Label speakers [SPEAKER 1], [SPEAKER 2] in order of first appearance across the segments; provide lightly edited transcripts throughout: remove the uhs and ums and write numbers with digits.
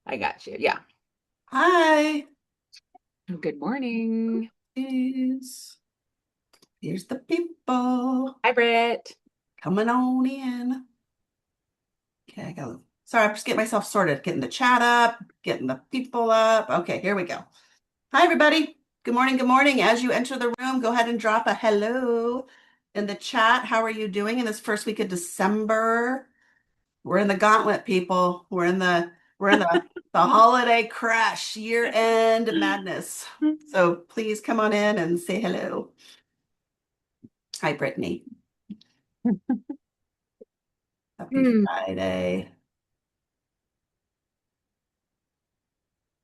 [SPEAKER 1] I got you. Yeah.
[SPEAKER 2] Hi.
[SPEAKER 1] Good morning.
[SPEAKER 2] Here's, here's the people
[SPEAKER 1] Hi, Britt.
[SPEAKER 2] coming on in. Okay, sorry, I'm just getting myself sorted, getting the chat up, getting the people up. Okay, here we go. Hi, everybody. Good morning. Good morning. As you enter the room, go ahead and drop a hello in the chat. How are you doing in this first week of December? We're in the gauntlet, people. We're in the holiday crash, year-end madness. So please come on in and say hello. Hi, Brittany. Happy
[SPEAKER 1] Hmm.
[SPEAKER 2] Friday.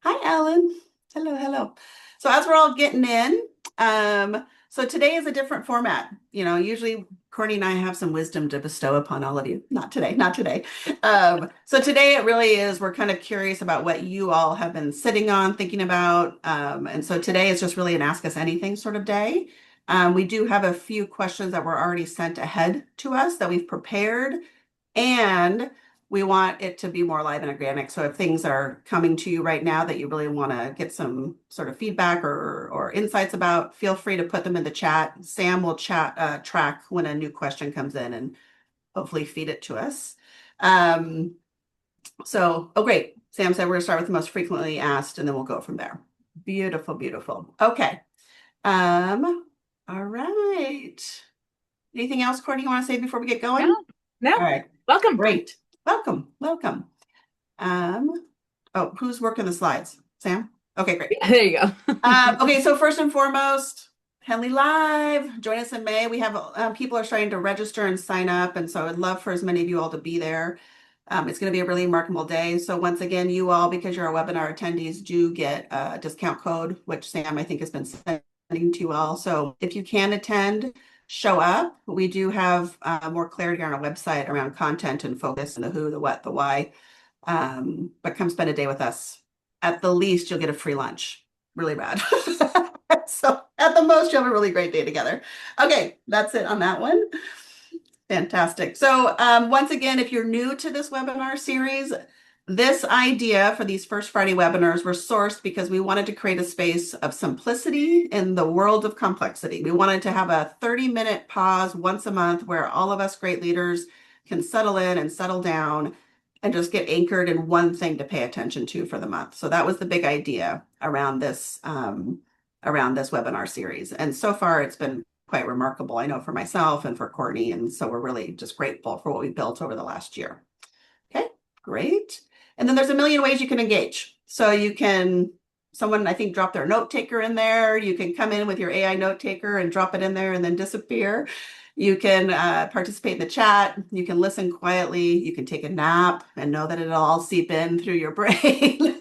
[SPEAKER 2] Hi, Ellen. Hello, hello. So as we're all getting in, so today is a different format. Usually Courtney and I have some wisdom to bestow upon all of you. Not today, not today. So today it really is, we're kind of curious about what you all have been sitting on, thinking about. And so today is just really an ask us anything sort of day. We do have a few questions that were already sent ahead to us that we've prepared. And we want it to be more live and organic. So if things are coming to you right now that you really want to get some sort of feedback or insights about, feel free to put them in the chat. Sam will track when a new question comes in and hopefully feed it to us. Um, oh great. Sam said we're gonna start with the most frequently asked and then we'll go from there. Beautiful, beautiful. Okay. Um, all right. Anything else, Courtney, you want to say before we get going?
[SPEAKER 1] No, no.
[SPEAKER 2] All right.
[SPEAKER 1] Welcome.
[SPEAKER 2] Great. Welcome. Welcome. Um, who's working the slides? Sam? Okay, great.
[SPEAKER 1] Yeah, there you go.
[SPEAKER 2] Okay, so first and foremost, Henley Live. Join us in May. We have people are starting to register and sign up, and so I'd love for as many of you all to be there. It's going to be a really remarkable day. So once again, you all, because you're our webinar attendees, do get a discount code, which Sam I think has been sending to you all. So if you can attend, show up. We do have more clarity on our website around content and focus and the who, the what, the why. But come spend a day with us. At the least, you'll get a free lunch. Really bad. So at the most, you'll have a really great day together. Okay, that's it on that one. Fantastic. So once again, if you're new to this webinar series, this idea for these first Friday webinars were sourced because we wanted to create a space of simplicity in the world of complexity. We wanted to have a 30-minute pause once a month where all of us great leaders can settle in and settle down and just get anchored in one thing to pay attention to for the month. So that was the big idea around this webinar series. And so far, it's been quite remarkable, I know, for myself and for Courtney. And so we're really just grateful for what we built over the last year. Okay, great. And then there's a million ways you can engage. So someone I think dropped their note taker in there. You can come in with your AI note taker and drop it in there and then disappear. You can participate in the chat. You can listen quietly. You can take a nap and know that it'll all seep in through your brain.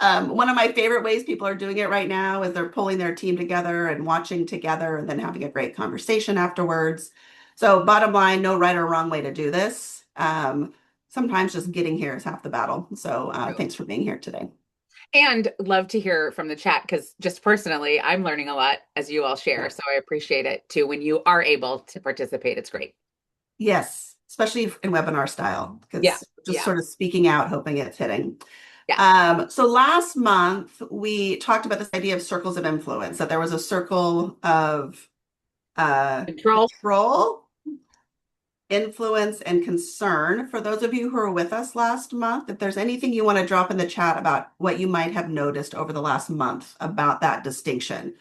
[SPEAKER 2] One of my favorite ways people are doing it right now is they're pulling their team together and watching together and then having a great conversation afterwards. So bottom line, no right or wrong way to do this. Sometimes just getting here is half the battle. So thanks for being here today.
[SPEAKER 1] And love to hear from the chat because just personally, I'm learning a lot as you all share.
[SPEAKER 2] Yeah.
[SPEAKER 1] So I appreciate it too. When you are able to participate, it's great.
[SPEAKER 2] Yes, especially in webinar style,
[SPEAKER 1] Yeah.
[SPEAKER 2] because just
[SPEAKER 1] Yeah.
[SPEAKER 2] sort of speaking out, hoping it's hitting.
[SPEAKER 1] Yeah.
[SPEAKER 2] So last month we talked about this idea of circles of influence, that there was a circle of
[SPEAKER 1] Control.
[SPEAKER 2] control, influence, and concern. For those of you who were with us last month, if there's anything you want to drop in the chat about what you might have noticed over the last month about that distinction,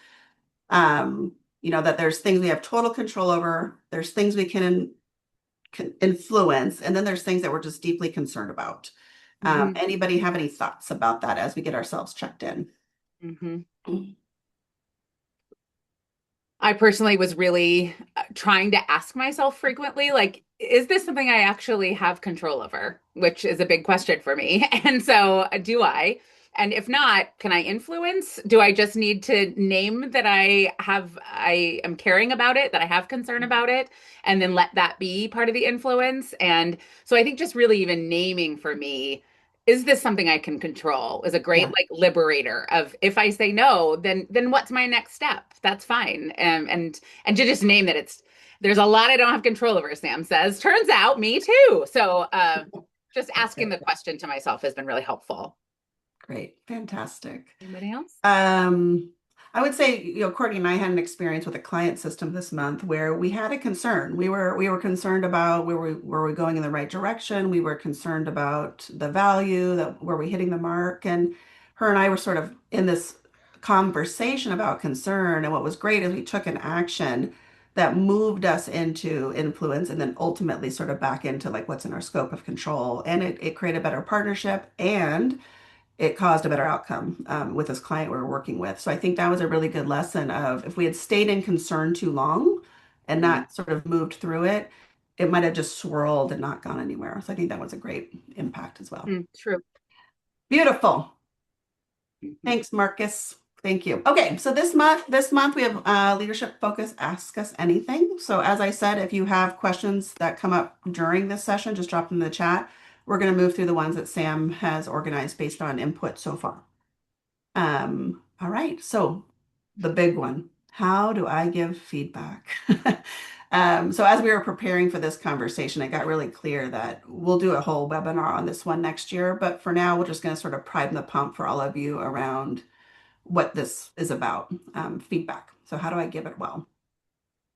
[SPEAKER 2] that there's things we have total control over, there's things we can influence, and then there's things that we're just deeply concerned about.
[SPEAKER 1] Hmm.
[SPEAKER 2] Anybody have any thoughts about that as we get ourselves checked in?
[SPEAKER 1] Hmm. I personally was really trying to ask myself frequently, like, is this something I actually have control over? Which is a big question for me. And so, do I? And if not, can I influence? Do I just need to name that I am caring about it, that I have concern about it, and then let that be part of the influence? And so I think just really even naming for me, is this something I can control is a great
[SPEAKER 2] Yeah.
[SPEAKER 1] like liberator of if I say no, then what's my next step? That's fine. And to just name that there's a lot I don't have control over, Sam says. Turns out me too. So just asking the question to myself has been really helpful.
[SPEAKER 2] Great. Fantastic.
[SPEAKER 1] Anybody else?
[SPEAKER 2] Um, I would say, Courtney and I had an experience with a client system this month where we had a concern. We were concerned about were we going in the right direction? We were concerned about the value, that were we hitting the mark? And her and I were sort of in this conversation about concern. And what was great is we took an action that moved us into influence and then ultimately sort of back into like what's in our scope of control. And it created a better partnership and it caused a better outcome with this client we were working with. So I think that was a really good lesson of if we had stayed in concern too long and
[SPEAKER 1] Mm,
[SPEAKER 2] not sort of moved through it, it might have just swirled and not gone anywhere. So I think that was a great impact as well.
[SPEAKER 1] true.
[SPEAKER 2] Beautiful.
[SPEAKER 1] Mhm.
[SPEAKER 2] Thanks, Marcus. Thank you. Okay, so this month we have leadership focus. Ask us anything. So as I said, if you have questions that come up during this session, just drop them in the chat. We're going to move through the ones that Sam has organized based on input so far. All right, so the big one. How do I give feedback? So as we were preparing for this conversation, it got really clear that we'll do a whole webinar on this one next year, but for now, we're just going to sort of prime the pump for all of you around what this is about, feedback. So how do I give it well?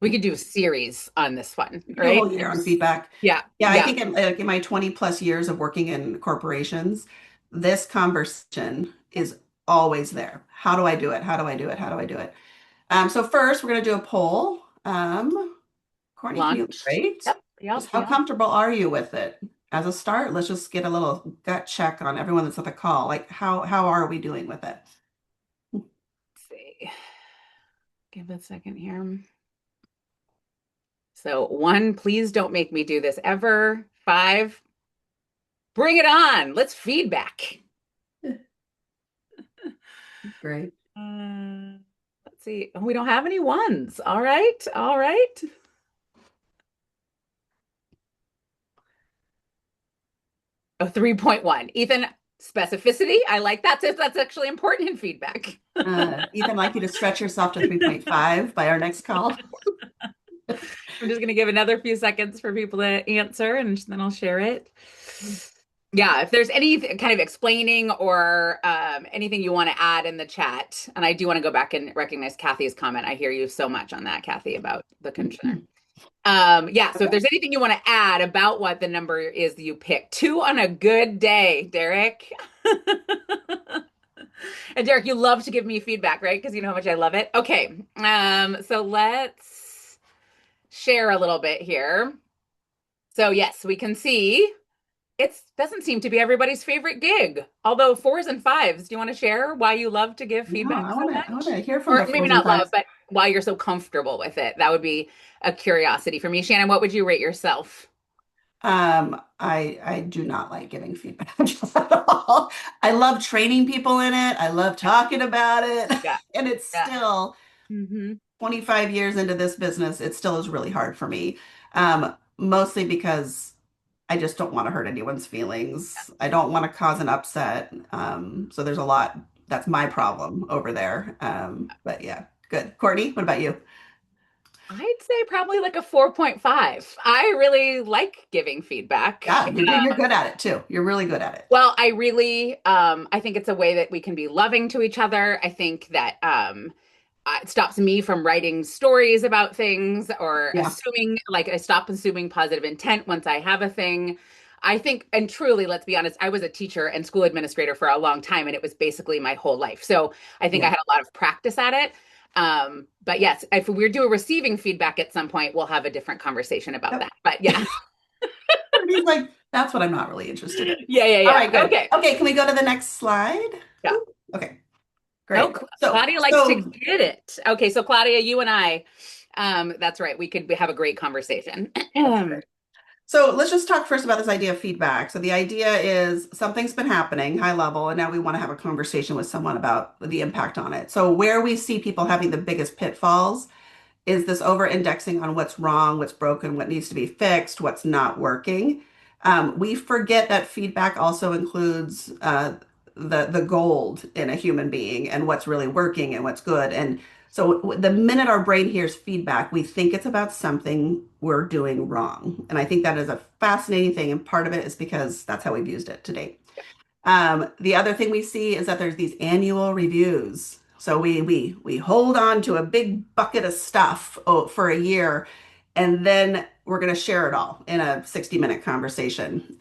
[SPEAKER 1] We could do a series on this one,
[SPEAKER 2] We could do a
[SPEAKER 1] right?
[SPEAKER 2] whole year on feedback.
[SPEAKER 1] Yeah,
[SPEAKER 2] Yeah, I
[SPEAKER 1] yeah.
[SPEAKER 2] think in my 20 plus years of working in corporations, this conversation is always there. How do I do it? How do I do it? How do I do it? So first, we're going to do a poll. Courtney, can you
[SPEAKER 1] Launch.
[SPEAKER 2] rate?
[SPEAKER 1] Yep, yep,
[SPEAKER 2] Just how
[SPEAKER 1] yep.
[SPEAKER 2] comfortable are you with it? As a start, let's just get a little gut check on everyone that's at the call. Like, how are we doing with it?
[SPEAKER 1] Let's see. Give it a second here. So one, please don't make me do this ever. Five, bring it on. Let's feedback.
[SPEAKER 2] Great.
[SPEAKER 1] Uh, let's see. Oh, we don't have any ones. All right. All right. A 3.1. Ethan, specificity. I like that. That's actually important in feedback.
[SPEAKER 2] Ethan, I'd like you to stretch yourself to 3.5 by our next call.
[SPEAKER 1] I'm just going to give another few seconds for people to answer and then I'll share it. Yeah, if there's any kind of explaining or anything you want to add in the chat, and I do want to go back and recognize Kathy's comment. I hear you so much on that, Kathy, about the concern. Yeah, so if there's anything you want to add about what the number is you pick, two on a good day, Derek. And Derek, you love to give me feedback, right? Because you know how much I love it. Okay, so let's share a little bit here. So yes, we can see it doesn't seem to be everybody's favorite gig. Although fours and fives, do you want to share why you love to give
[SPEAKER 2] No,
[SPEAKER 1] feedback
[SPEAKER 2] I
[SPEAKER 1] so
[SPEAKER 2] want to I want
[SPEAKER 1] much?
[SPEAKER 2] to hear from
[SPEAKER 1] Or
[SPEAKER 2] the
[SPEAKER 1] maybe
[SPEAKER 2] fours and
[SPEAKER 1] not love,
[SPEAKER 2] fives.
[SPEAKER 1] but why you're so comfortable with it. That would be a curiosity for me. Shannon, what would you rate yourself?
[SPEAKER 2] I do not like giving feedback at all. I love training people in it. I love talking about it.
[SPEAKER 1] Yeah,
[SPEAKER 2] And it's
[SPEAKER 1] yeah.
[SPEAKER 2] still
[SPEAKER 1] Hmm.
[SPEAKER 2] 25 years into this business, it still is really hard for me. Mostly because I just don't want to hurt anyone's feelings. I don't want to cause an upset. So there's a lot that's my problem over there. But yeah, good. Courtney, what about you?
[SPEAKER 1] I'd say probably like a 4.5. I really like giving feedback.
[SPEAKER 2] Yeah, you're good at it too. You're really good at it.
[SPEAKER 1] Well, I think it's a way that we can be loving to each other. I think that it stops me from writing stories about things or
[SPEAKER 2] Yeah,
[SPEAKER 1] assuming, like, I stop assuming positive intent once I have a thing. I think, and truly, let's be honest, I was a teacher and school administrator for a long time, and it was basically my whole life. So I think I
[SPEAKER 2] yeah.
[SPEAKER 1] had a lot of practice at it. But yes, if we're doing receiving feedback at some point, we'll have a different conversation about
[SPEAKER 2] Yep.
[SPEAKER 1] that. But yeah,
[SPEAKER 2] Courtney's like, that's what I'm not really interested in.
[SPEAKER 1] yeah, yeah,
[SPEAKER 2] All
[SPEAKER 1] yeah.
[SPEAKER 2] right, good.
[SPEAKER 1] Okay.
[SPEAKER 2] Okay, can we go to the next slide?
[SPEAKER 1] Yeah.
[SPEAKER 2] Ooh, okay,
[SPEAKER 1] Oh,
[SPEAKER 2] great. So,
[SPEAKER 1] Claudia likes to
[SPEAKER 2] so
[SPEAKER 1] get it. Okay, so Claudia, you and I, that's right. We could have a great conversation.
[SPEAKER 2] that's great. So let's just talk first about this idea of feedback. So the idea is something's been happening high level, and now we want to have a conversation with someone about the impact on it. So where we see people having the biggest pitfalls is this over indexing on what's wrong, what's broken, what needs to be fixed, what's not working. We forget that feedback also includes the gold in a human being and what's really working and what's good. And so the minute our brain hears feedback, we think it's about something we're doing wrong. And I think that is a fascinating thing. And part of it is because that's how we've used it to date. The other thing we see is that there's these annual reviews. So we hold on to a big bucket of stuff for a year, and then we're going to share it all in a 60-minute conversation.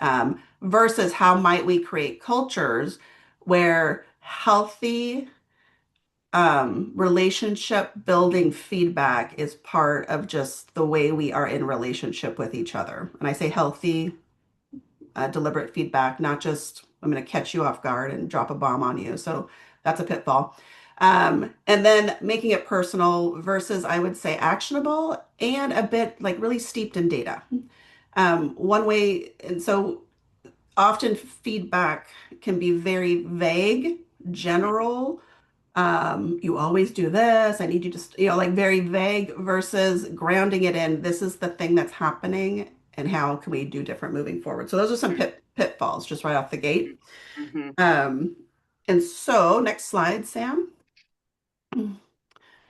[SPEAKER 2] Versus how might we create cultures where healthy relationship building feedback is part of just the way we are in relationship with each other. And I say healthy, deliberate feedback, not just I'm going to catch you off guard and drop a bomb on you. So that's a pitfall. And then making it personal versus, I would say, actionable and a bit like really steeped in data. One way, and so often feedback can be very vague, general. You always do this. I need you to, like very vague versus grounding it in this is the thing that's happening and how can we do different moving forward. So those are some pitfalls just right off the gate.
[SPEAKER 1] Mhm.
[SPEAKER 2] Um, and so next slide, Sam.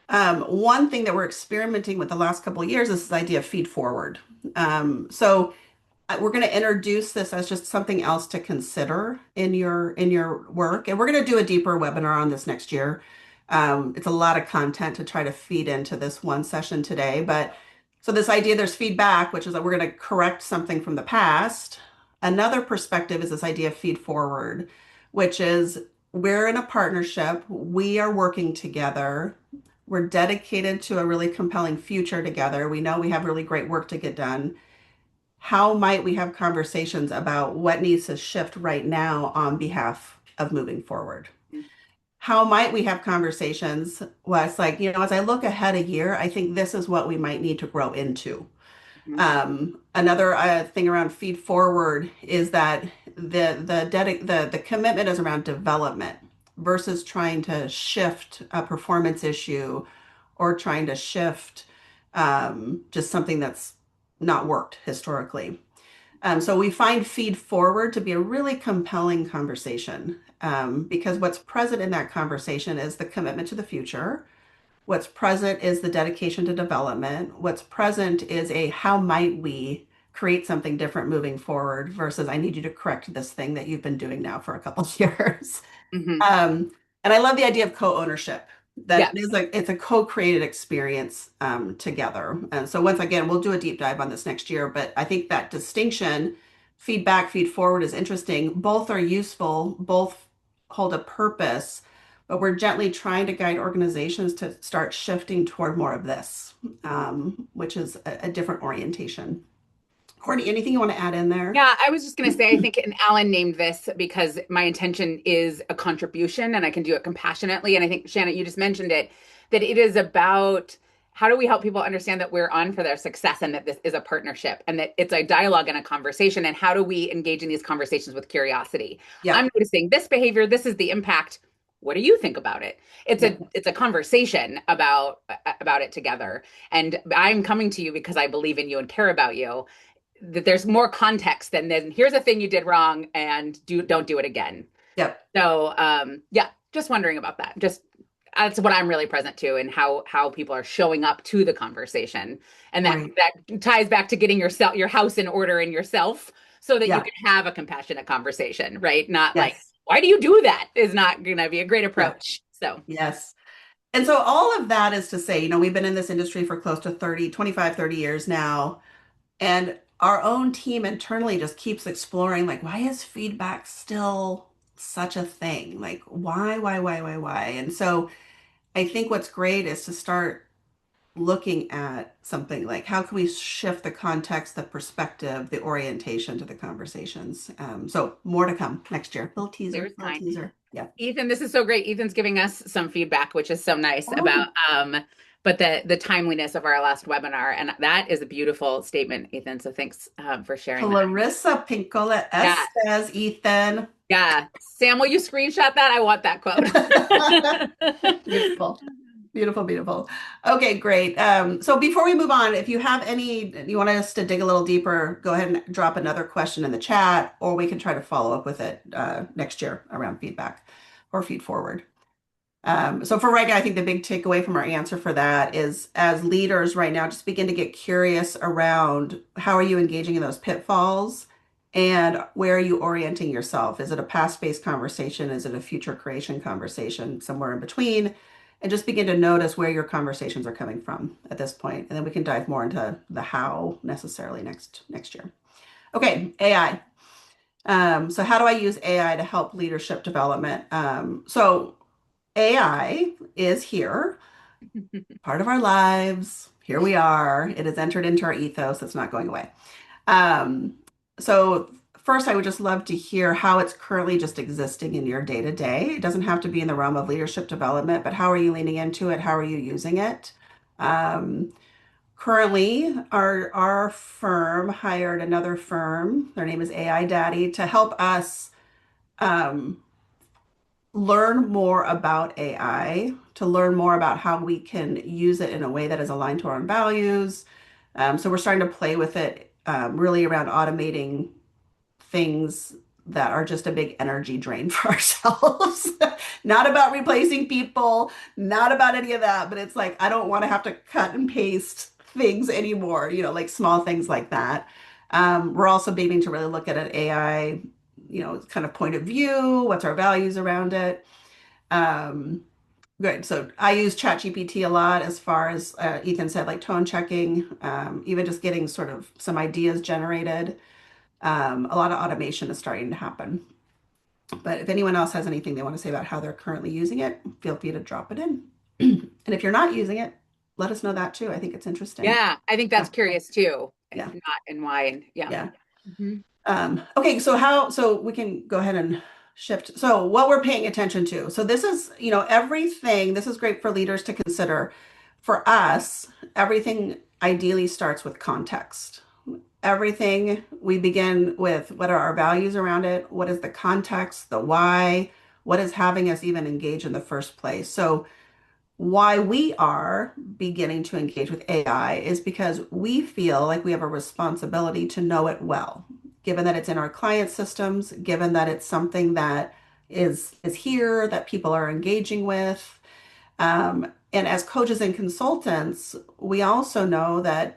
[SPEAKER 2] One thing that we're experimenting with the last couple of years is this idea of feed forward. So we're going to introduce this as just something else to consider in your work, and we're going to do a deeper webinar on this next year. It's a lot of content to try to feed into this one session today, but so this idea there's feedback, which is that we're going to correct something from the past. Another perspective is this idea of feed forward, which is we're in a partnership, we are working together. We're dedicated to a really compelling future together. We know we have really great work to get done. How might we have conversations about what needs to shift right now on behalf of moving forward? How might we have conversations? Well, it's like, as I look ahead a year, I think this is what we might need to grow into.
[SPEAKER 1] Mhm.
[SPEAKER 2] Another thing around feed forward is that the commitment is around development versus trying to shift a performance issue or trying to shift just something that's not worked historically. So we find feed forward to be a really compelling conversation because what's present in that conversation is the commitment to the future. What's present is the dedication to development. What's present is a how might we create something different moving forward versus I need you to correct this thing that you've been doing now for a couple of years.
[SPEAKER 1] Mhm.
[SPEAKER 2] Um, and I love the idea of co-ownership. That
[SPEAKER 1] Yes.
[SPEAKER 2] it's a co-created experience together. And so once again, we'll do a deep dive on this next year. But I think that distinction, feedback, feed forward, is interesting. Both are useful. Both hold a purpose. But we're gently trying to guide organizations to start shifting toward more of this, which is a different orientation. Courtney, anything you want to add in there?
[SPEAKER 1] Yeah, I was just going to say, I think, and Alan named this because my intention is a contribution and I can do it compassionately. And I think, Shannon, you just mentioned it, that it is about how do we help people understand that we're on for their success and that this is a partnership and that it's a dialogue and a conversation. And how do we engage in these conversations with curiosity?
[SPEAKER 2] Yep.
[SPEAKER 1] I'm noticing this behavior, this is the impact. What do you think about it?
[SPEAKER 2] Yep.
[SPEAKER 1] It's a conversation about it together. And I'm coming to you because I believe in you and care about you that there's more context than then here's a thing you did wrong and don't do it again.
[SPEAKER 2] Yep.
[SPEAKER 1] So yeah, just wondering about that. Just that's what I'm really present to and how people are showing up to the conversation. And
[SPEAKER 2] Great.
[SPEAKER 1] that ties back to getting your house in order in yourself so that you
[SPEAKER 2] Yeah.
[SPEAKER 1] can have a compassionate conversation, right? Not like,
[SPEAKER 2] Yes.
[SPEAKER 1] why do you do that is not gonna be a great
[SPEAKER 2] Yeah.
[SPEAKER 1] approach. So
[SPEAKER 2] Yes. And so all of that is to say, we've been in this industry for close to 30 years now, and our own team internally just keeps exploring, like, why is feedback still such a thing? Like, why? And so I think what's great is to start looking at something like how can we shift the context, the perspective, the orientation to the conversations. So more to come next year. Little teaser,
[SPEAKER 1] there's
[SPEAKER 2] little
[SPEAKER 1] kind.
[SPEAKER 2] teaser. Yeah.
[SPEAKER 1] Ethan, this is so great. Ethan's giving us some feedback, which is so nice about
[SPEAKER 2] Oh,
[SPEAKER 1] but the timeliness of our last webinar. And that is a beautiful statement, Ethan. So thanks for sharing that.
[SPEAKER 2] Clarissa Pinkola
[SPEAKER 1] Yeah.
[SPEAKER 2] Estes, Ethan.
[SPEAKER 1] Yeah. Sam, will you screenshot that? I want that quote.
[SPEAKER 2] Beautiful. Beautiful, beautiful. Okay, great. So before we move on, if you have any, you want us to dig a little deeper, go ahead and drop another question in the chat, or we can try to follow up with it next year around feedback or feed forward. So for right now, I think the big takeaway from our answer for that is as leaders right now, just begin to get curious around how are you engaging in those pitfalls And where are you orienting yourself? Is it a past-based conversation? Is it a future creation conversation? Somewhere in between? And just begin to notice where your conversations are coming from at this point. And then we can dive more into the how necessarily next year. Okay, AI. So how do I use AI to help leadership development? So AI is here, part of our lives. Here we are. It has entered into our ethos. It's not going away. Um, so first, I would just love to hear how it's currently just existing in your day to day. It doesn't have to be in the realm of leadership development, but how are you leaning into it? How are you using it? Um, Currently, our firm hired another firm. Their name is AI Daddy to help us um, learn more about AI, to learn more about how we can use it in a way that is aligned to our own values. So we're starting to play with it really around automating things that are just a big energy drain for ourselves. Not about replacing people, not about any of that, but it's like I don't want to have to cut and paste things anymore, like small things like that. We're also beginning to really look at an AI, kind of point of view, what's our values around it. Um, Good. So I use ChatGPT a lot as far as Ethan said, like tone checking, even just getting sort of some ideas generated. A lot of automation is starting to happen. But if anyone else has anything they want to say about how they're currently using it, feel free to drop it in. And if you're not using it, let us know that too. I think it's interesting.
[SPEAKER 1] Yeah, I think
[SPEAKER 2] Yeah,
[SPEAKER 1] that's curious too. If
[SPEAKER 2] yeah,
[SPEAKER 1] not, and why? And yeah.
[SPEAKER 2] yeah.
[SPEAKER 1] Mhm.
[SPEAKER 2] Okay, so we can go ahead and shift. So what we're paying attention to. So this is, everything, this is great for leaders to consider. For us, everything ideally starts with context. Everything we begin with what are our values around it? What is the context, the why? What is having us even engage in the first place? So why we are beginning to engage with AI is because we feel like we have a responsibility to know it well, given that it's in our client systems, given that it's something that is here that people are engaging with. And as coaches and consultants, we also know that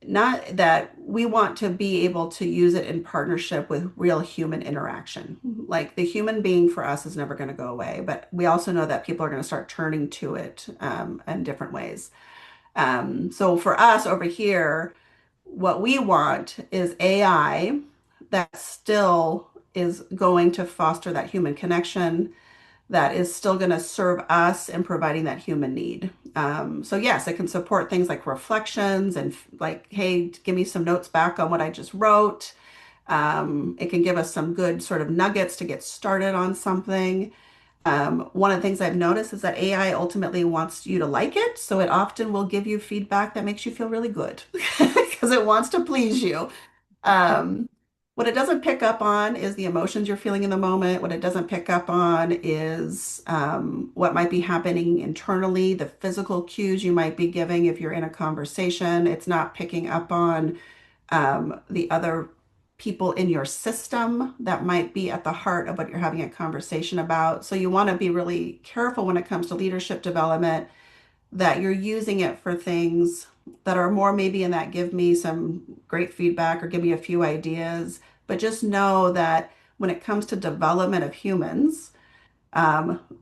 [SPEAKER 2] not that we want to be able to use it in partnership with real human interaction. Like the human being for us is never going to go away, but we also know that people are going to start turning to it in different ways. So for us over here, what we want is AI that still is going to foster that human connection, that is still going to serve us in providing that human need. So yes, it can support things like reflections and like, hey, give me some notes back on what I just wrote. It can give us some good sort of nuggets to get started on something. One of the things I've noticed is that AI ultimately wants you to like it, so it often will give you feedback that makes you feel really good because it wants to please you. Um, what it doesn't pick up on is the emotions you're feeling in the moment. What it doesn't pick up on is what might be happening internally, the physical cues you might be giving if you're in a conversation. It's not picking up on the other people in your system that might be at the heart of what you're having a conversation about. So you want to be really careful when it comes to leadership development that you're using it for things that are more maybe in that give me some great feedback or give me a few ideas. But just know that when it comes to development of humans,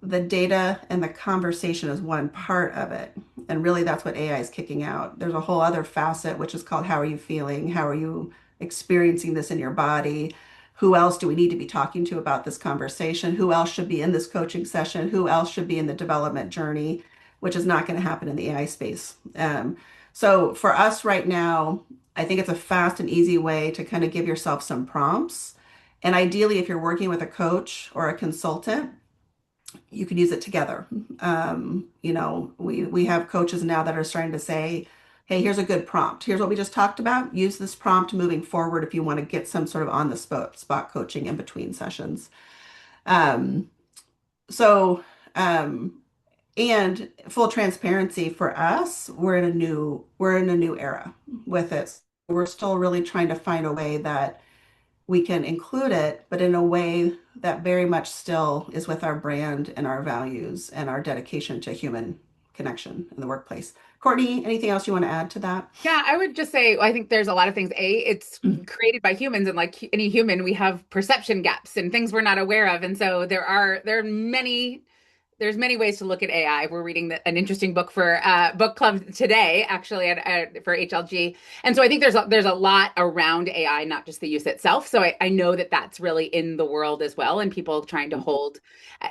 [SPEAKER 2] the data and the conversation is one part of it. And really, that's what AI is kicking out. There's a whole other facet, which is called how are you feeling? How are you experiencing this in your body? Who else do we need to be talking to about this conversation? Who else should be in this coaching session? Who else should be in the development journey, which is not going to happen in the AI space. So for us right now, I think it's a fast and easy way to kind of give yourself some prompts. And ideally, if you're working with a coach or a consultant, you could use it together. We have coaches now that are starting to say, hey, here's a good prompt. Here's what we just talked about. Use this prompt moving forward if you want to get some sort of on the spot coaching in between sessions. Um, so, um, and full transparency for us, we're in a new era with it. We're still really trying to find a way that we can include it, but in a way that very much still is with our brand and our values and our dedication to human connection in the workplace. Courtney, anything else you want to add to that?
[SPEAKER 1] Yeah, I would just say I think there's a lot of things. It's created by humans, and like any human, we have perception gaps and things we're not aware of. And so there are there's many ways to look at AI. We're reading an interesting book for book club today, actually, for HLG. And so I think there's a lot around AI, not just the use itself. So I know that that's really in the world as well, and people trying to hold.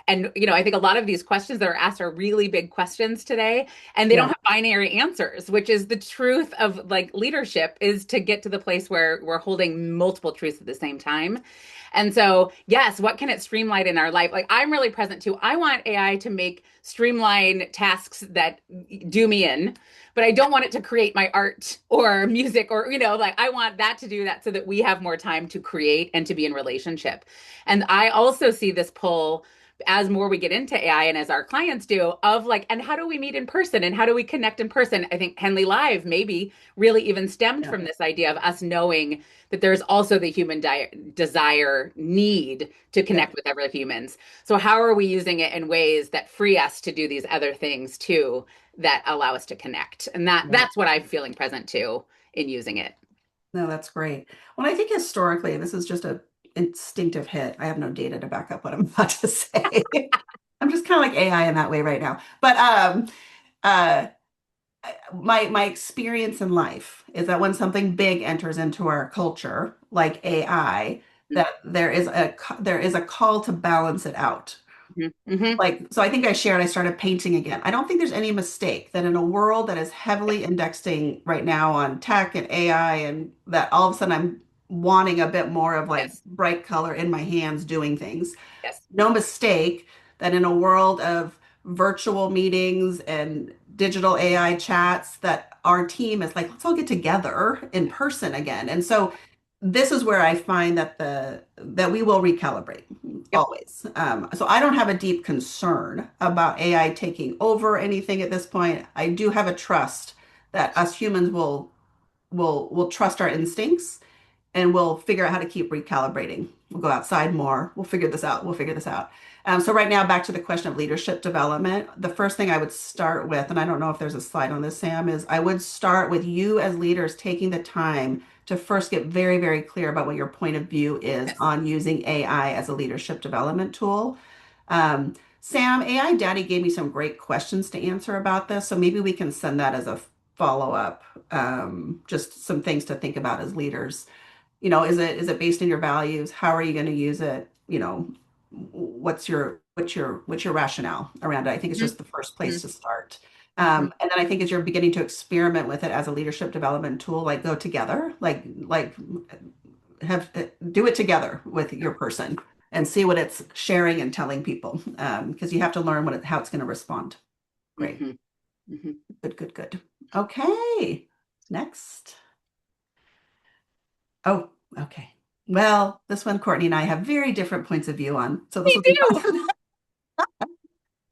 [SPEAKER 1] And I think a lot of these questions that are asked are really big questions today, and they don't
[SPEAKER 2] Yeah,
[SPEAKER 1] have binary answers, which is the truth of like leadership is to get to the place where we're holding multiple truths at the same time. And so, yes, what can it streamline in our life? Like, I'm really present too. I want AI to make streamline tasks that do me in, but I don't want it to create my art or music or, like I want that to do that so that we have more time to create and to be in relationship. And I also see this pull as more we get into AI and as our clients do of like, and how do we meet in person and how do we connect in person? I think Henley Live maybe really even stemmed
[SPEAKER 2] yeah,
[SPEAKER 1] from this idea of us knowing that there's also the human desire, need to
[SPEAKER 2] yeah,
[SPEAKER 1] connect with other humans. So how are we using it in ways that free us to do these other things too that allow us to connect? And
[SPEAKER 2] yeah.
[SPEAKER 1] that's what I'm feeling present to in using it.
[SPEAKER 2] No, that's great. Well, I think historically, this is just a instinctive hit. I have no data to back up what I'm about to say. I'm just kind of like AI in that way right now. But uh, my experience in life is that when something big enters into our culture, like AI, that there is a call to balance it out.
[SPEAKER 1] Mm-hmm. Mm-hmm.
[SPEAKER 2] Like, so I think I shared, I started painting again. I don't think there's any mistake that in a world that is heavily indexing right now on tech and AI, and that all of a sudden I'm wanting a bit more of like
[SPEAKER 1] Yes.
[SPEAKER 2] bright color in my hands doing things.
[SPEAKER 1] Yes.
[SPEAKER 2] No mistake that in a world of virtual meetings and digital AI chats, that our team is like, let's all get together in person again. And so this is where I find that we will recalibrate
[SPEAKER 1] Yep.
[SPEAKER 2] always. So I don't have a deep concern about AI taking over anything at this point. I do have a trust that us humans will trust our instincts and we'll figure out how to keep recalibrating. We'll go outside more. We'll figure this out. We'll figure this out. So right now, back to the question of leadership development. The first thing I would start with, and I don't know if there's a slide on this, Sam, is I would start with you as leaders taking the time to first get very, very clear about what your point of view is
[SPEAKER 1] Yes.
[SPEAKER 2] on using AI as a leadership development tool. Sam, AI Daddy gave me some great questions to answer about this, so maybe we can send that as a follow-up, just some things to think about as leaders. Is it based on your values? How are you going to use it? What's your rationale around it? I think it's just the first place to start.
[SPEAKER 1] Mm-hmm.
[SPEAKER 2] And then I think as you're beginning to experiment with it as a leadership development tool, like go together, like have do it together with your person and see what it's sharing and telling people, because you have to learn how it's going to respond. Great.
[SPEAKER 1] Mm-hmm. Mm-hmm.
[SPEAKER 2] Good, good, good. Okay. Next. Oh, okay. Well, this one Courtney and I have very different points of view on, so this
[SPEAKER 1] Me
[SPEAKER 2] will be
[SPEAKER 1] too.
[SPEAKER 2] fun. This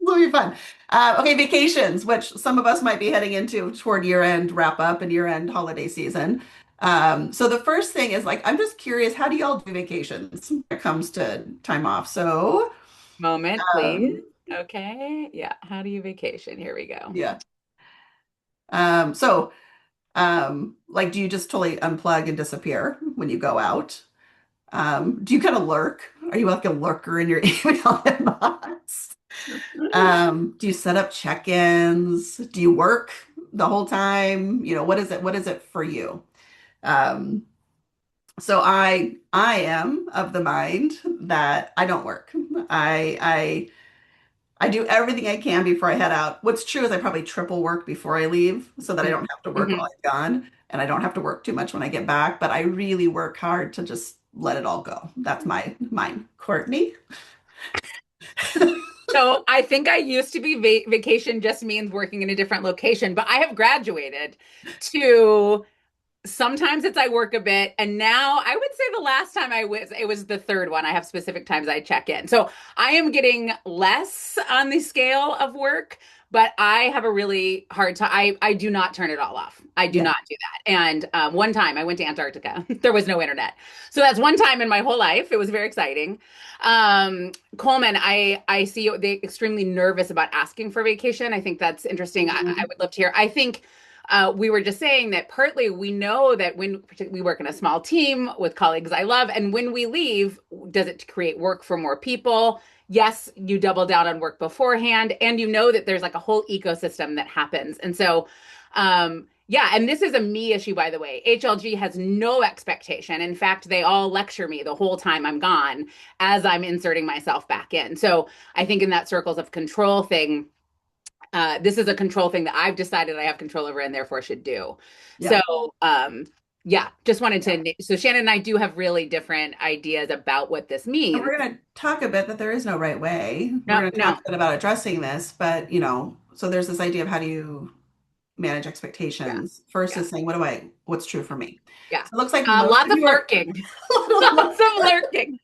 [SPEAKER 2] will be fun. Okay, vacations, which some of us might be heading into toward year-end wrap up and year-end holiday season. So the first thing is like, I'm just curious, how do y'all do vacations when it comes to time off? So,
[SPEAKER 1] Moment, please.
[SPEAKER 2] um,
[SPEAKER 1] Okay. Yeah. How do you vacation? Here we go.
[SPEAKER 2] yeah. So, like, do you just totally unplug and disappear when you go out? Do you kind of lurk? Are you like a lurker in your email inbox? Do you set up check-ins? Do you work the whole time? What is it? What is it for you? Um, so I am of the mind that I don't work. I do everything I can before I head out. What's true is I probably triple work before I leave so that I don't have to work while
[SPEAKER 1] Mhm.
[SPEAKER 2] I'm gone and I don't have to work too much when I get back, but I really work hard to just let it all go. That's mine. Courtney?
[SPEAKER 1] So I think I used to be vacation just means working in a different location, but I have graduated to sometimes it's I work a bit, and now I would say the last time I was, it was the third one. I have specific times I check in. So I am getting less on the scale of work, but I have a really hard time. I do not turn it all off. I do
[SPEAKER 2] Yeah.
[SPEAKER 1] not do that. And one time I went to Antarctica. There was no internet. So that's one time in my whole life. It was very exciting. Coleman, I see you they extremely nervous about asking for vacation. I think that's interesting. I
[SPEAKER 2] Mhm.
[SPEAKER 1] would love to hear. I think we were just saying that partly we know that when we work in a small team with colleagues I love, and when we leave, does it create work for more people? Yes, you double down on work beforehand, and you know that there's like a whole ecosystem that happens. And so, yeah, and this is a me issue, by the way. HLG has no expectation. In fact, they all lecture me the whole time I'm gone as I'm inserting myself back in. So I think in that circles of control thing, this is a control thing that I've decided I have control over and therefore should do. So,
[SPEAKER 2] Yeah.
[SPEAKER 1] um, yeah, just wanted
[SPEAKER 2] Yeah.
[SPEAKER 1] to. So, Shannon and I do have really different ideas about what this
[SPEAKER 2] And
[SPEAKER 1] means.
[SPEAKER 2] we're going to talk a bit that there is no right way. We're
[SPEAKER 1] No,
[SPEAKER 2] going to talk
[SPEAKER 1] no,
[SPEAKER 2] a bit about addressing this, but so there's this idea of how do you manage
[SPEAKER 1] yeah,
[SPEAKER 2] expectations
[SPEAKER 1] yeah,
[SPEAKER 2] versus saying, what's true for me?
[SPEAKER 1] yeah.
[SPEAKER 2] So it looks like most
[SPEAKER 1] Lots
[SPEAKER 2] of
[SPEAKER 1] of
[SPEAKER 2] you are,
[SPEAKER 1] lurking, lots of lurking.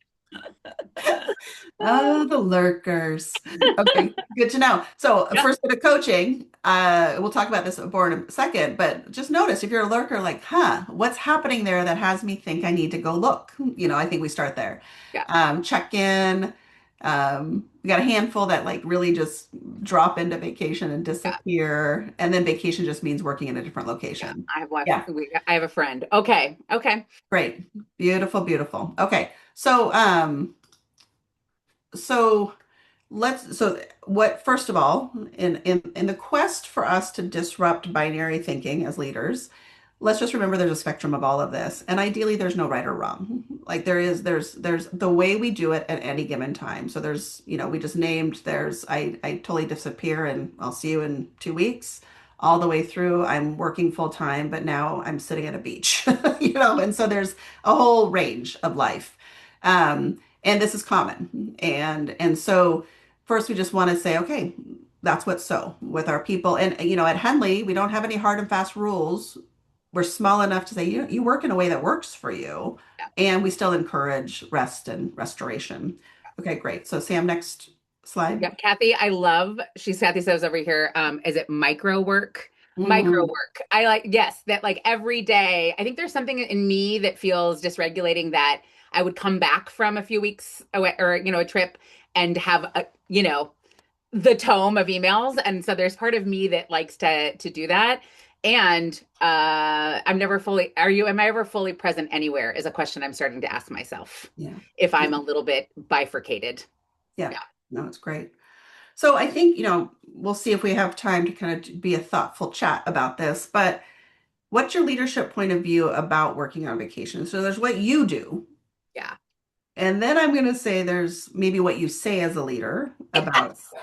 [SPEAKER 2] oh, the lurkers. Okay, good to know. So
[SPEAKER 1] Yeah,
[SPEAKER 2] first bit of coaching, we'll talk about this more in a second, but just notice if you're a lurker, like, what's happening there that has me think I need to go look? I think we start there.
[SPEAKER 1] yeah,
[SPEAKER 2] Check in. We got a handful that like really just drop into vacation and
[SPEAKER 1] yeah,
[SPEAKER 2] disappear. And then vacation just means working in a different
[SPEAKER 1] yeah.
[SPEAKER 2] location.
[SPEAKER 1] I have wife.
[SPEAKER 2] Yeah,
[SPEAKER 1] I have a friend. Okay, okay.
[SPEAKER 2] great. Beautiful, beautiful. Okay. So what first of all, in the quest for us to disrupt binary thinking as leaders, let's just remember there's a spectrum of all of this. And ideally there's no right or wrong. Like there's the way we do it at any given time. So we just named I totally disappear and I'll see you in 2 weeks. All the way through, I'm working full time, but now I'm sitting at a beach, and so there's a whole range of life. And this is common. And so first we just want to say, okay, that's what's so with our people. And at Henley, we don't have any hard and fast rules. We're small enough to say you work in a way that works for you,
[SPEAKER 1] Yeah.
[SPEAKER 2] and we still encourage rest and restoration. Okay, great. So Sam, next slide.
[SPEAKER 1] Yeah, Kathy, I love, Kathy says over here, is it micro work? Micro
[SPEAKER 2] Mhm.
[SPEAKER 1] work. I like, yes, that like every day, I think there's something in me that feels dysregulating that I would come back from a few weeks away or, a trip and have the tome of emails. And so there's part of me that likes to do that. And I'm never fully, am I ever fully present anywhere is a question I'm starting to ask myself
[SPEAKER 2] Yeah.
[SPEAKER 1] if
[SPEAKER 2] Yeah.
[SPEAKER 1] I'm a little bit bifurcated.
[SPEAKER 2] Yeah.
[SPEAKER 1] Yeah.
[SPEAKER 2] No, it's great. So I think, we'll see if we have time to kind of be a thoughtful chat about this, but what's your leadership point of view about working on vacation? So there's what you do,
[SPEAKER 1] Yeah.
[SPEAKER 2] and then I'm going to say there's maybe what you say as a leader about
[SPEAKER 1] Yes.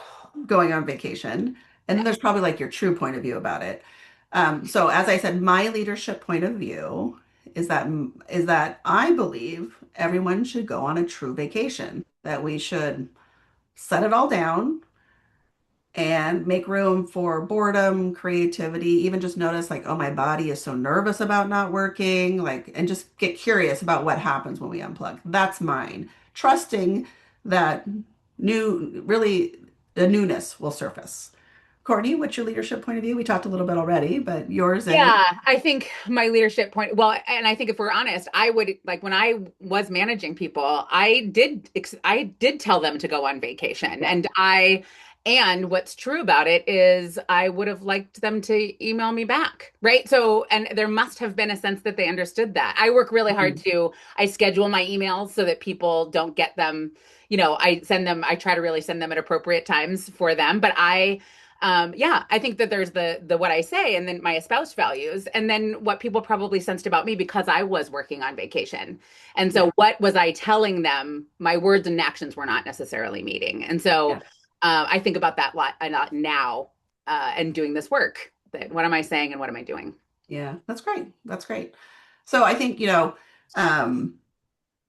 [SPEAKER 2] going on vacation. And then
[SPEAKER 1] Yeah.
[SPEAKER 2] there's probably like your true point of view about it. So as I said, my leadership point of view is that I believe everyone should go on a true vacation, that we should set it all down and make room for boredom, creativity, even just notice like, oh, my body is so nervous about not working, like, and just get curious about what happens when we unplug. That's mine. Trusting that really the newness will surface. Courtney, what's your leadership point of view? We talked a little bit already, but yours and
[SPEAKER 1] Yeah, I think my leadership point, well, and I think if we're honest, I would like when I was managing people, I did tell them to go on vacation.
[SPEAKER 2] yeah.
[SPEAKER 1] And what's true about it is I would have liked them to email me back, right? So, and there must have been a sense that they understood that. I work really hard
[SPEAKER 2] Mhm.
[SPEAKER 1] I schedule my emails so that people don't get them, I try to really send them at appropriate times for them, but yeah, I think that there's the what I say and then my espoused values and then what people probably sensed about me because I was working on vacation. And
[SPEAKER 2] Yeah,
[SPEAKER 1] so what was I telling them? My words and actions were not necessarily meeting. And so
[SPEAKER 2] yeah,
[SPEAKER 1] I think about that a lot now and doing this work. That what am I saying and what am I doing?
[SPEAKER 2] yeah. That's great. That's great. So I think, um,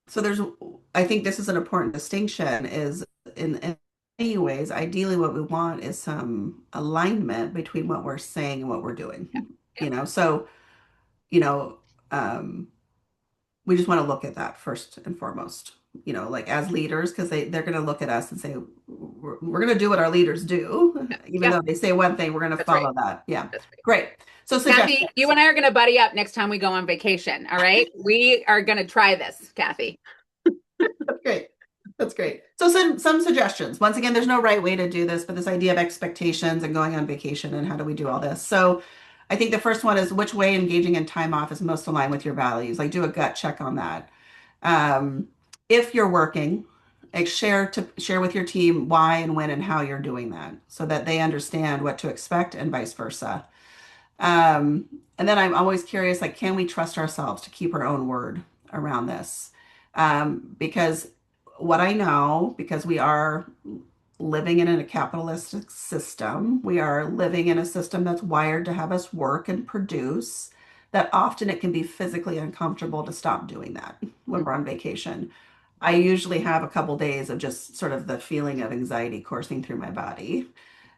[SPEAKER 2] so I think this is an important distinction is in many ways, ideally what we want is some alignment between what we're saying and what we're doing.
[SPEAKER 1] Yeah.
[SPEAKER 2] You know, so, you know, um, we just want to look at that first and foremost, like as leaders, because they're going to look at us and say, we're going to do what our leaders do. Even
[SPEAKER 1] Yeah,
[SPEAKER 2] though they say one thing, we're going to
[SPEAKER 1] that's right.
[SPEAKER 2] follow that. Yeah.
[SPEAKER 1] That's right.
[SPEAKER 2] Great. So
[SPEAKER 1] Kathy, you
[SPEAKER 2] suggestions.
[SPEAKER 1] and I are going to buddy up next time we go on vacation. All right. We are going to try this, Kathy.
[SPEAKER 2] That's great. That's great. So some suggestions. Once again, there's no right way to do this, but this idea of expectations and going on vacation and how do we do all this? So I think the first one is which way engaging in time off is most aligned with your values. Like do a gut check on that. Um, if you're working, like share with your team why and when and how you're doing that so that they understand what to expect and vice versa. Um, and then I'm always curious, like, can we trust ourselves to keep our own word around this? Because what I know, because we are living in a capitalistic system, we are living in a system that's wired to have us work and produce, that often it can be physically uncomfortable to stop doing that when we're on vacation. I usually have a couple days of just sort of the feeling of anxiety coursing through my body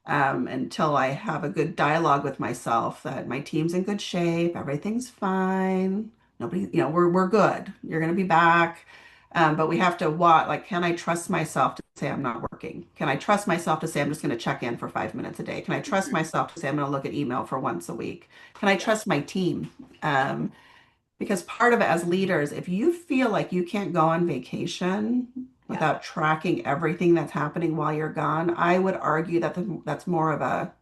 [SPEAKER 2] until I have a good dialogue with myself that my team's in good shape, everything's fine. Nobody, we're good. You're going to be back. But we have to like, can I trust myself to say I'm not working? Can I trust myself to say I'm just going to check in for 5 minutes a day? Can I trust
[SPEAKER 1] Mhm.
[SPEAKER 2] myself to say I'm going to look at email for once a week? Can I
[SPEAKER 1] Yeah.
[SPEAKER 2] trust my team? Um, because part of it as leaders, if you feel like you can't go on vacation
[SPEAKER 1] Yeah.
[SPEAKER 2] without tracking everything that's happening while you're gone, I would argue that that's more of a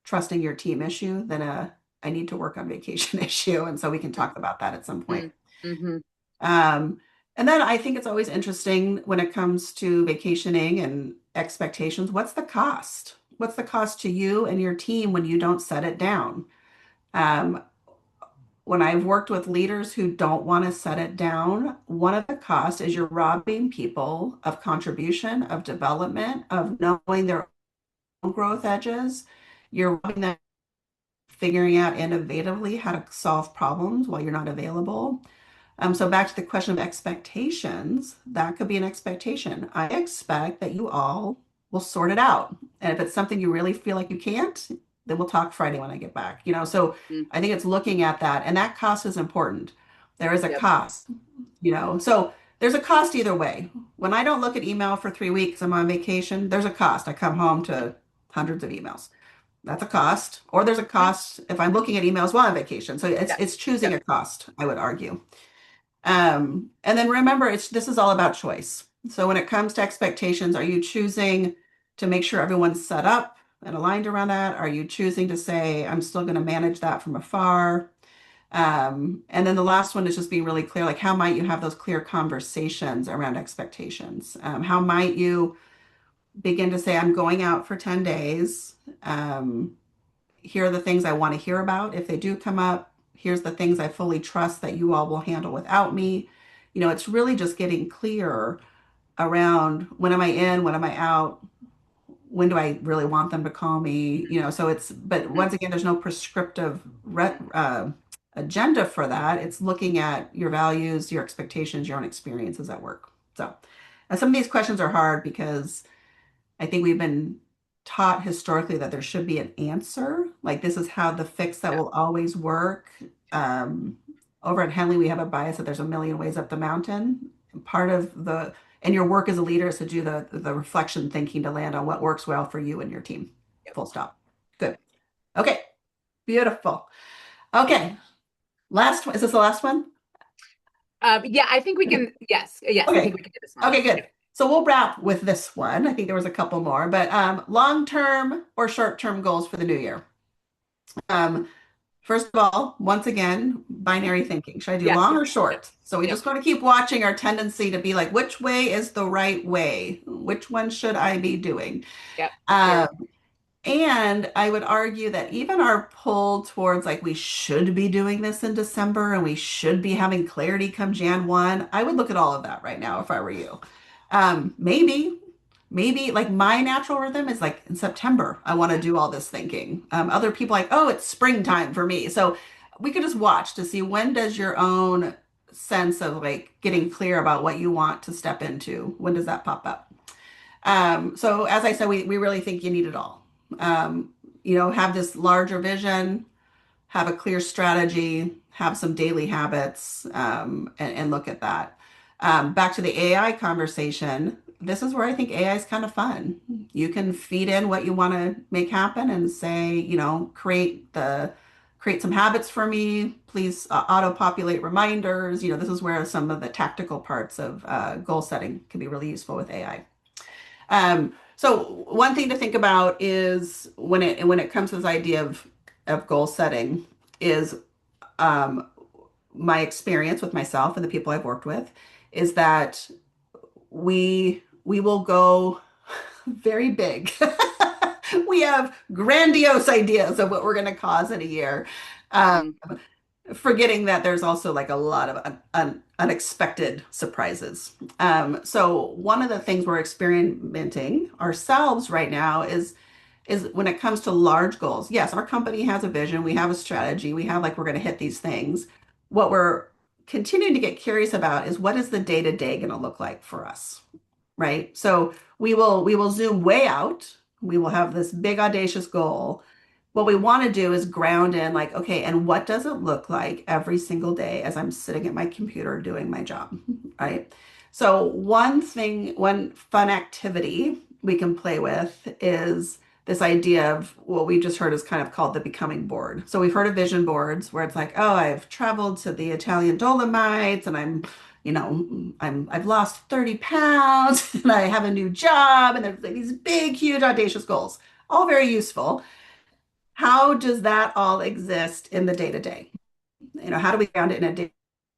[SPEAKER 2] trusting your team issue than a I need to work on vacation issue. And so we can talk about that at some point.
[SPEAKER 1] Mm-hmm.
[SPEAKER 2] Um, and then I think it's always interesting when it comes to vacationing and expectations. What's the cost? What's the cost to you and your team when you don't set it down? Um, when I've worked with leaders who don't want to set it down, one of the costs is you're robbing people of contribution, of development, of knowing their own growth edges. You're robbing them figuring out innovatively how to solve problems while you're not available. So back to the question of expectations, that could be an expectation. I expect that you all will sort it out. And if it's something you really feel like you can't, then we'll talk Friday when I get back. So
[SPEAKER 1] Mm-hmm.
[SPEAKER 2] I think it's looking at that. And that cost is important. There is a
[SPEAKER 1] Yep.
[SPEAKER 2] cost, So there's a cost either way. When I don't look at email for 3 weeks, I'm on vacation, there's a cost. I come home to hundreds of emails. That's a cost. Or there's a cost if I'm looking at emails while on vacation. So it's
[SPEAKER 1] Yeah.
[SPEAKER 2] it's choosing
[SPEAKER 1] Yep.
[SPEAKER 2] a cost, I would argue. And then remember, this is all about choice. So when it comes to expectations, are you choosing to make sure everyone's set up and aligned around that? Are you choosing to say, I'm still going to manage that from afar? And then the last one is just being really clear, like how might you have those clear conversations around expectations? How might you begin to say, I'm going out for 10 days. Here are the things I want to hear about if they do come up. Here's the things I fully trust that you all will handle without me. It's really just getting clear around when am I in, when am I out, when do I really want them to call me, but
[SPEAKER 1] Mhm.
[SPEAKER 2] once again, there's no prescriptive agenda for that. It's looking at your values, your expectations, your own experiences at work. So, and some of these questions are hard because I think we've been taught historically that there should be an answer. Like this is how the fix that
[SPEAKER 1] Yeah.
[SPEAKER 2] will always work. Um, Over at Henley, we have a bias that there's a million ways up the mountain. Part of and your work as a leader is to do the reflection thinking to land on what works well for you and your team.
[SPEAKER 1] Yep.
[SPEAKER 2] Full stop. Good. Okay. Beautiful. Okay. Last one. Is this the last one?
[SPEAKER 1] Yeah, I think we can. Yes. Yes. I think
[SPEAKER 2] Okay.
[SPEAKER 1] we can do this one.
[SPEAKER 2] Okay,
[SPEAKER 1] Yep.
[SPEAKER 2] good. So we'll wrap with this one. I think there was a couple more, but long-term or short-term goals for the new year. Um, First of all, once again, binary thinking. Should I do
[SPEAKER 1] Yeah.
[SPEAKER 2] long or
[SPEAKER 1] Yep.
[SPEAKER 2] short? So we
[SPEAKER 1] Yep.
[SPEAKER 2] just want to keep watching our tendency to be like, which way is the right way? Which one should I be doing?
[SPEAKER 1] Yep. Very.
[SPEAKER 2] Um, and I would argue that even our pull towards like we should be doing this in December and we should be having clarity come Jan 1, I would look at all of that right now if I were you. Maybe like my natural rhythm is like in September, I want to do all this thinking. Other people like, oh, it's springtime for me. So we could just watch to see when does your own sense of like getting clear about what you want to step into, when does that pop up? So as I said, we really think you need it all. Have this larger vision, have a clear strategy, have some daily habits, and look at that. Back to the AI conversation, this is where I think AI is kind of fun. You can feed in what you want to make happen and say, create some habits for me. Please auto-populate reminders. This is where some of the tactical parts of goal setting can be really useful with AI. So one thing to think about is when it comes to this idea of goal setting is um, my experience with myself and the people I've worked with is that we will go very big. We have grandiose ideas of what we're going to cause in a year. Um,
[SPEAKER 1] Mm,
[SPEAKER 2] Forgetting that there's also like a lot of unexpected surprises. So one of the things we're experimenting ourselves right now is when it comes to large goals. Yes, our company has a vision, we have a strategy, we have like we're going to hit these things. What we're continuing to get curious about is what is the day-to-day going to look like for us, right? So we will zoom way out. We will have this big audacious goal. What we want to do is ground in like, okay, and what does it look like every single day as I'm sitting at my computer doing my job, right? So one fun activity we can play with is this idea of what we just heard is kind of called the becoming board. So we've heard of vision boards where it's like, oh, I've traveled to the Italian Dolomites and I've lost 30 pounds and I have a new job and there's like these big, huge, audacious goals, all very useful. How does that all exist in the day to day? How do we ground it in a day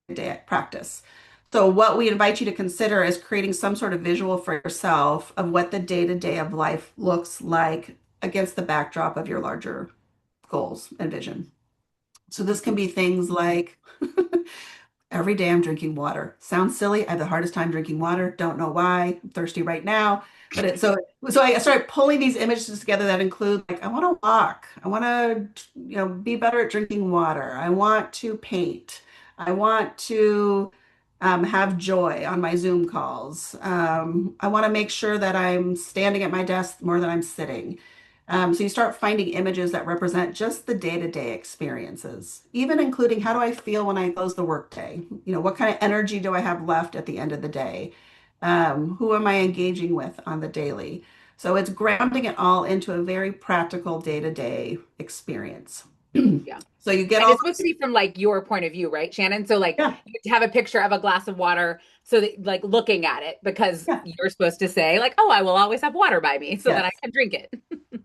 [SPEAKER 2] to day practice? So, what we invite you to consider is creating some sort of visual for yourself of what the day to day of life looks like against the backdrop of your larger goals and vision. So, this can be things like every day I'm drinking water. Sounds silly. I have the hardest time drinking water. Don't know why. I'm thirsty right now. But so I started pulling these images together that include like I want to walk. I want to be better at drinking water. I want to paint. I want to have joy on my Zoom calls. I want to make sure that I'm standing at my desk more than I'm sitting. So you start finding images that represent just the day-to-day experiences, even including how do I feel when I close the workday? What kind of energy do I have left at the end of the day? Who am I engaging with on the daily? So it's grounding it all into a very practical day-to-day experience.
[SPEAKER 1] yeah.
[SPEAKER 2] So you get
[SPEAKER 1] And
[SPEAKER 2] all
[SPEAKER 1] it's supposed to
[SPEAKER 2] those,
[SPEAKER 1] be from like your point of view, right, Shannon? So like
[SPEAKER 2] yeah,
[SPEAKER 1] you have a picture of a glass of water so that like looking at it because
[SPEAKER 2] yeah,
[SPEAKER 1] you're supposed to say like, "Oh, I will always have water by me so that I
[SPEAKER 2] yes.
[SPEAKER 1] can drink it."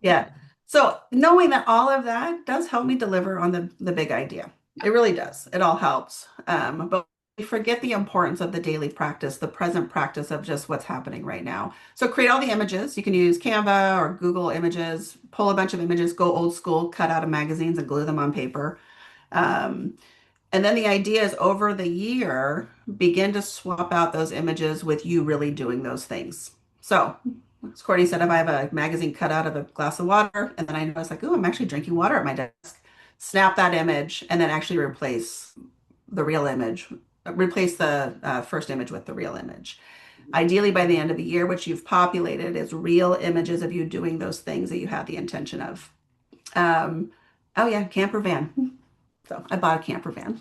[SPEAKER 2] Yeah. So knowing that all of that does help me deliver on the big idea.
[SPEAKER 1] Yeah.
[SPEAKER 2] It really does. It all helps. But we forget the importance of the daily practice, the present practice of just what's happening right now. So create all the images. You can use Canva or Google Images, pull a bunch of images, go old school, cut out of magazines and glue them on paper. Um, and then the idea is over the year, begin to swap out those images with you really doing those things. So, as Courtney said, if I have a magazine cut out of a glass of water, and then I notice like, oh, I'm actually drinking water at my desk, snap that image and then actually replace the real image, replace the first image with the real image. Ideally, by the end of the year, what you've populated is real images of you doing those things that you had the intention of. Um, oh, yeah, camper van. So I bought a camper van.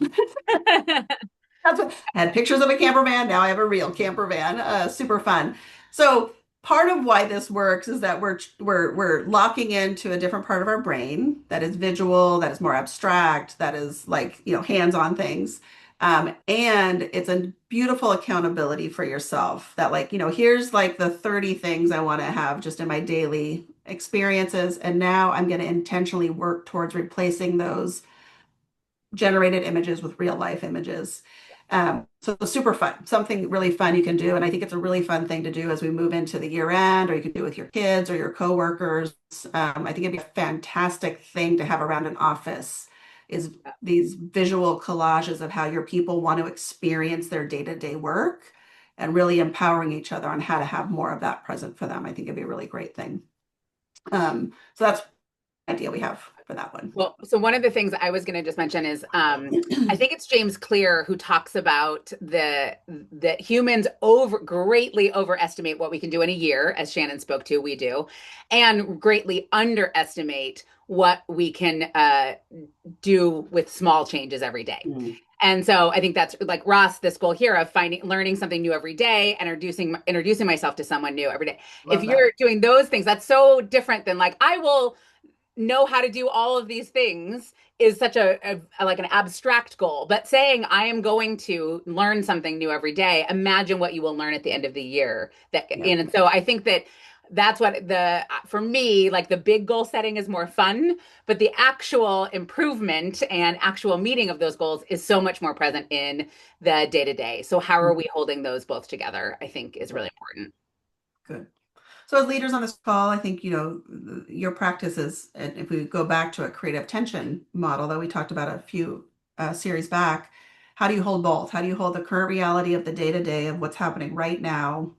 [SPEAKER 2] That's what I had pictures of a camper van. Now I have a real camper van. Super fun. So part of why this works is that we're locking into a different part of our brain that is visual, that is more abstract, that is like, hands-on things. And it's a beautiful accountability for yourself that like, here's like the 30 things I want to have just in my daily experiences. And now I'm going to intentionally work towards replacing those generated images with real life images. So super fun, something really fun you can do. And I think it's a really fun thing to do as we move into the year end, or you can do with your kids or your coworkers. I think it'd be a fantastic thing to have around an office is these visual collages of how your people want to experience their day-to-day work and really empowering each other on how to have more of that present for them. I think it'd be a really great thing. So that's idea we have for that one.
[SPEAKER 1] Well, so one of the things I was going to just mention is I think it's James Clear who talks about the that humans greatly overestimate what we can do in a year, as Shannon spoke to, we do, and greatly underestimate what we can do with small changes every day.
[SPEAKER 2] Mm,
[SPEAKER 1] And so I think that's like Ross, this goal here of learning something new every day, and introducing myself to someone new every day. If
[SPEAKER 2] love that.
[SPEAKER 1] you're doing those things, that's so different than like I will know how to do all of these things is such a like an abstract goal. But saying I am going to learn something new every day, imagine what you will learn at the end of the year.
[SPEAKER 2] Yeah.
[SPEAKER 1] And so I think that that's what the for me, like the big goal setting is more fun, but the actual improvement and actual meeting of those goals is so much more present in the day to day. So how are we holding those both together? I think is really important.
[SPEAKER 2] Good. So as leaders on this call, I think, your practice is, and if we go back to a creative tension model that we talked about a few series back, how do you hold both? How do you hold the current reality of the day-to-day of what's happening right now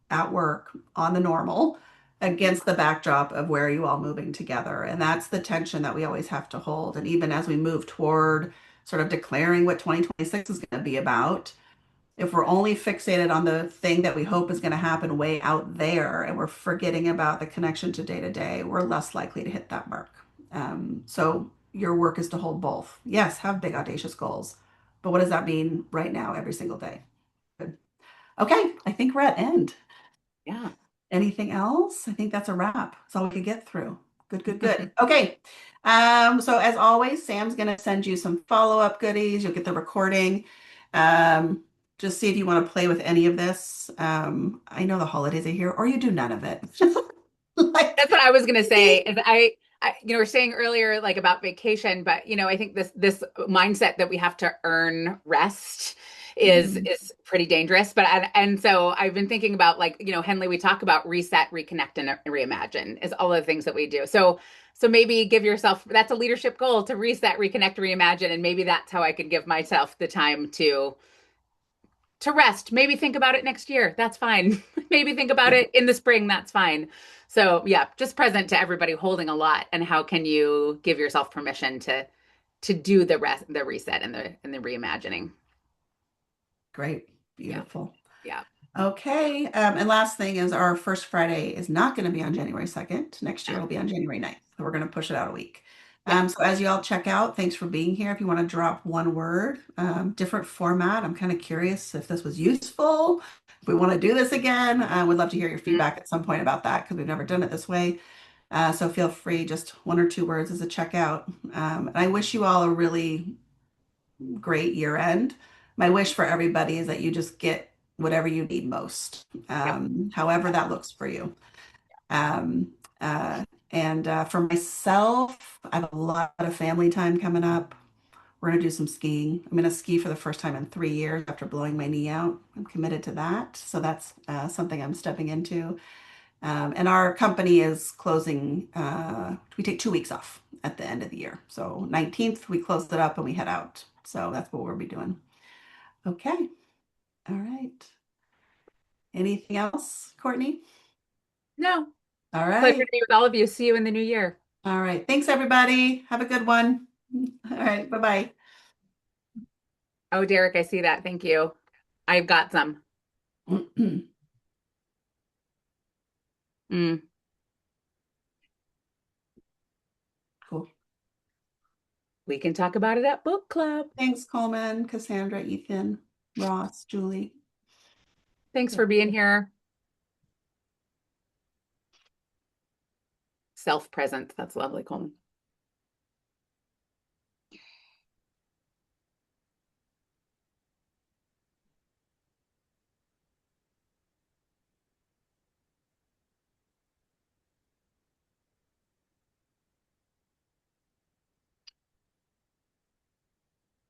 [SPEAKER 2] at work on the normal against the backdrop of where are you all moving together? And that's the tension that we always have to hold. And even as we move toward sort of declaring what 2026 is going to be about, if we're only fixated on the thing that we hope is going to happen way out there and we're forgetting about the connection to day to day, we're less likely to hit that mark. So your work is to hold both. Yes, have big, audacious goals, but what does that mean right now, every single day? Good. Okay, I think we're at end.
[SPEAKER 1] Yeah.
[SPEAKER 2] Anything else? I think that's a wrap. That's all we could get through. Good, good, good. Okay. So as always, Sam's going to send you some follow-up goodies. You'll get the recording. Um, just see if you want to play with any of this. I know the holidays are here, or you do none of it. Just like,
[SPEAKER 1] That's what I was gonna say. Is we're saying earlier like about vacation, but I think this mindset that we have to earn rest is pretty dangerous. But and so I've been thinking about like Henley, we talk about reset, reconnect, and reimagine is all of the things that we do. So maybe give yourself that's a leadership goal to reset, reconnect, reimagine, and maybe that's how I could give myself the time to rest. Maybe think about it next year. That's fine. Maybe think about
[SPEAKER 2] yeah,
[SPEAKER 1] it in the spring. That's fine. So yeah, just present to everybody holding a lot. And how can you give yourself permission to do the reset and the reimagining?
[SPEAKER 2] great.
[SPEAKER 1] Yeah.
[SPEAKER 2] Beautiful.
[SPEAKER 1] Yeah.
[SPEAKER 2] Okay. And last thing is our first Friday is not going to be on January 2nd. Next year
[SPEAKER 1] Yeah.
[SPEAKER 2] it'll be on January 9th. So we're going to push it out a week.
[SPEAKER 1] Yeah.
[SPEAKER 2] So as you all check out, thanks for being here. If you want to drop one word, different format. I'm kind of curious if this was useful. If we want to do this again, I would love to hear your
[SPEAKER 1] Mhm.
[SPEAKER 2] feedback at some point about that because we've never done it this way. So feel free, just one or two words as a checkout. And I wish you all a really great year end. My wish for everybody is that you just get whatever you need most,
[SPEAKER 1] Yep.
[SPEAKER 2] however that looks for you. Um, and for myself, I have a lot of family time coming up. We're going to do some skiing. I'm going to ski for the first time in 3 years after blowing my knee out. I'm committed to that. So that's something I'm stepping into. And our company is closing, we take 2 weeks off at the end of the year. So 19th, we closed it up and we head out. So that's what we'll be doing. Okay. All right. Anything else, Courtney?
[SPEAKER 1] No.
[SPEAKER 2] All
[SPEAKER 1] Pleasure
[SPEAKER 2] right.
[SPEAKER 1] to be with all of you. See you in the new year.
[SPEAKER 2] All right. Thanks, everybody. Have a good one. All right. Bye
[SPEAKER 1] Oh, Derek, I see that. Thank you. I've got some.
[SPEAKER 2] bye.
[SPEAKER 1] Mm,
[SPEAKER 2] Cool.
[SPEAKER 1] we can talk about it at book club.
[SPEAKER 2] Thanks, Coleman, Cassandra, Ethan, Ross, Julie.
[SPEAKER 1] Thanks
[SPEAKER 2] Good.
[SPEAKER 1] for being here. Self-presence. That's lovely, Coleman.